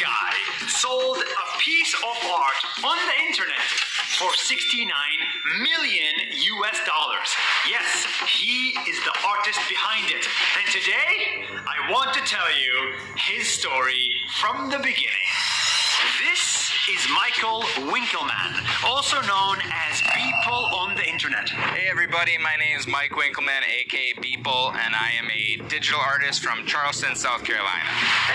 guy sold a piece of art on the internet for 69 million US dollars. Yes, he is the artist behind it. And today, I want to tell you his story from the beginning. This is Michael Winkelmann, also known as Beeple on the internet. Hey everybody, my name is Mike Winkelmann, aka Beeple, and I am a digital artist from Charleston, South Carolina.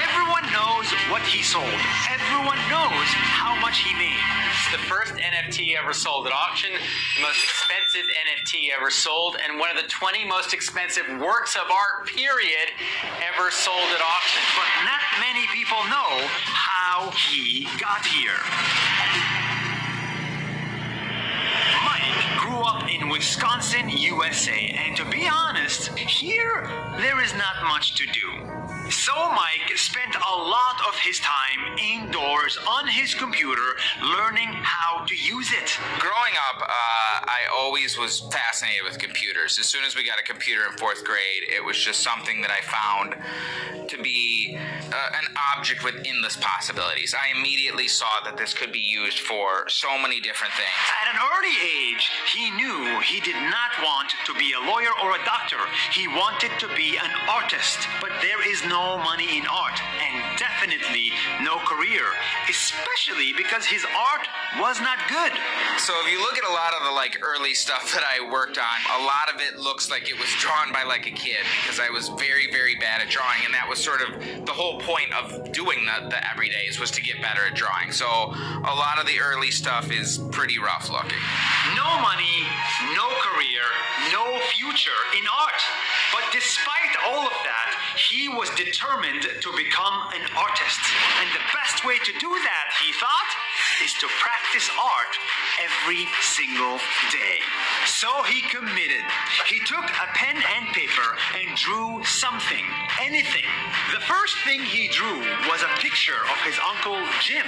Everyone knows what he sold. Everyone knows how much he made. It's the first NFT ever sold at auction, the most expensive NFT ever sold, and one of the 20 most expensive works of art, period, ever sold at auction. But not many people know how he got here. Mike grew up in Wisconsin, USA, and to be honest, here there is not much to do. So Mike spent a lot of his time indoors on his computer learning how to use it. Growing up, I always was fascinated with computers. As soon as we got a computer in 4th grade, it was just something that I found to be an object with endless possibilities. I immediately saw that this could be used for so many different things. At an early age, he knew he did not want to be a lawyer or a doctor. He wanted to be an artist, but there is no money in art, and definitely no career, especially because his art was not good. So if you look at a lot of the early stuff that I worked on, a lot of it looks like it was drawn by a kid, because I was very, very bad at drawing, and that was sort of the whole point of doing the everydays, was to get better at drawing. So a lot of the early stuff is pretty rough looking. No money, no career, no future in art. But despite all of that, he was determined to become an artist. And the best way to do that, he thought, is to practice art every single day. So he committed. He took a pen and paper and drew something, anything. The first thing he drew was a picture of his Uncle Jim.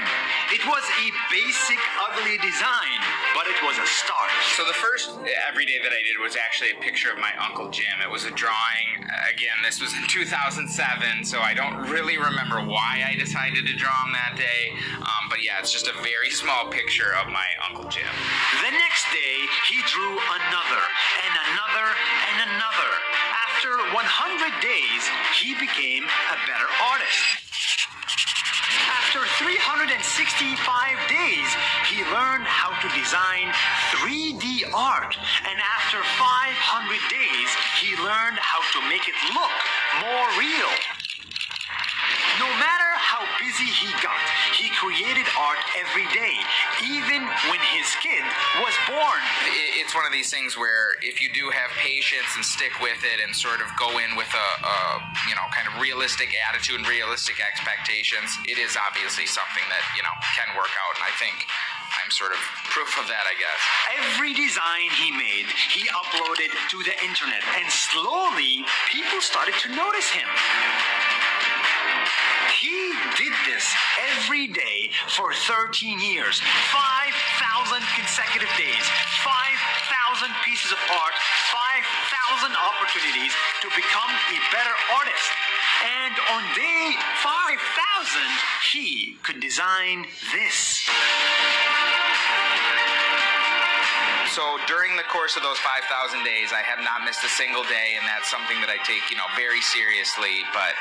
It was a basic, ugly design, but it was a start. So the first everyday that I did was actually a picture of my Uncle Jim. It was a drawing. Again, this was in 2007, so I don't really remember why I decided to draw him that day. But yeah, it's just a very small picture of my Uncle Jim. The next day, he drew another, and another, and another. After 100 days, he became a better artist. After 365 days, he learned how to design 3D art. And after 500 days, he learned how to make it look more real. No matter how busy he got, he created art every day, even when his kid was born. It's one of these things where if you do have patience and stick with it and sort of go in with a kind of realistic attitude and realistic expectations, it is obviously something that, can work out. And I think I'm sort of proof of that, I guess. Every design he made, he uploaded to the internet, and slowly people started to notice him. He did this every day for 13 years, 5,000 consecutive days, 5,000 pieces of art, 5,000 opportunities to become a better artist. And on day 5,000, he could design this. So during the course of those 5,000 days, I have not missed a single day, and that's something that I take, very seriously. But,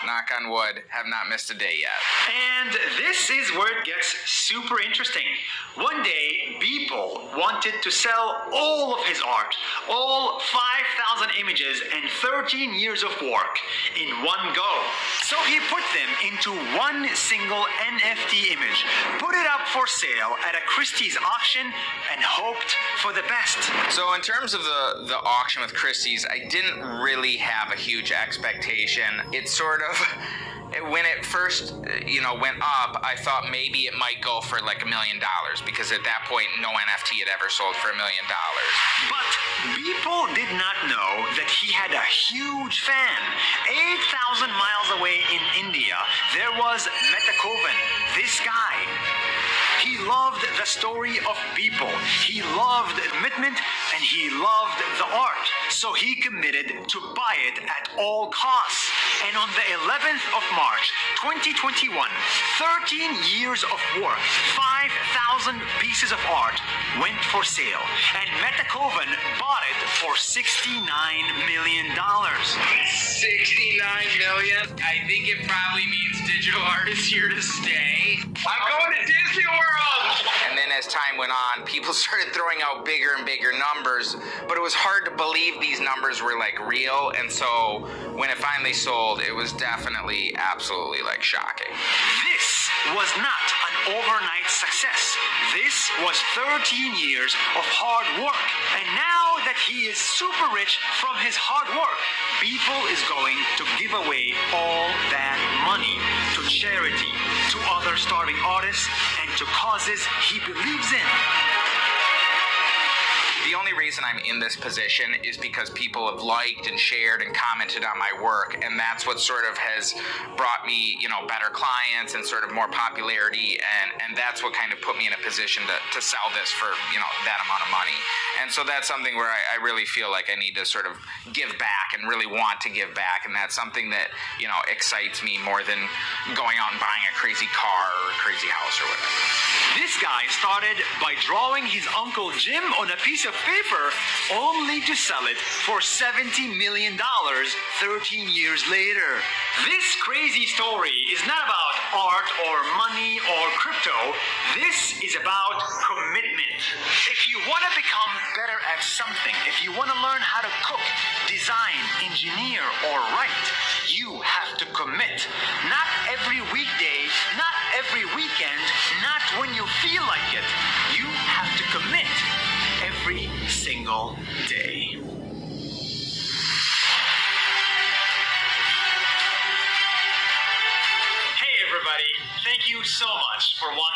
knock on wood, have not missed a day yet. And this is where it gets super interesting. One day, Beeple wanted to sell all of his art, all 5,000 images and 13 years of work in one go. So he put them into one single NFT image, put it up for sale at a Christie's auction, and hoped for the best. So in terms of the auction with Christie's, I didn't really have a huge expectation. It sort of, when it first, went up, I thought maybe it might go for $1 million, because at that point, no NFT had ever sold for $1 million. But Beeple did not know that he had a huge fan. 8,000 miles away in India, there was Metakovan, this guy. He loved the story of Beeple. He loved commitment and he loved the art. So he committed to buy it at all costs. And on the 11th of March, 2021, 13 years of work, 5,000 pieces of art went for sale. And Metakovan bought it for $69 million. 69 million? I think it probably means digital art is here to stay. I'm going to Disney World! And then as time went on, people started throwing out bigger and bigger numbers, but it was hard to believe these numbers were like real, and so when it finally sold, it was definitely absolutely like shocking. This was not an overnight success. This was 13 years of hard work. And now that he is super rich from his hard work, Beeple is going to give away all that money to charity, to other starving artists, and to causes he believes in. The only reason I'm in this position is because people have liked and shared and commented on my work, and that's what sort of has brought me, better clients and sort of more popularity, and that's what kind of put me in a position to sell this for, that amount of money. And so that's something where I really feel like I need to sort of give back and really want to give back, and that's something that, excites me more than going out and buying a crazy car or a crazy house or whatever. This guy started by drawing his Uncle Jim on a piece of paper only to sell it for $70 million 13 years later. This crazy story is not about art or money or crypto. This is about commitment. If you want to become better at something, if you want to learn how to cook, design, engineer, or write, you have to commit. Not every weekday, not every weekend, not when you feel like it. You have to commit every single day. Hey everybody, thank you so much for watching.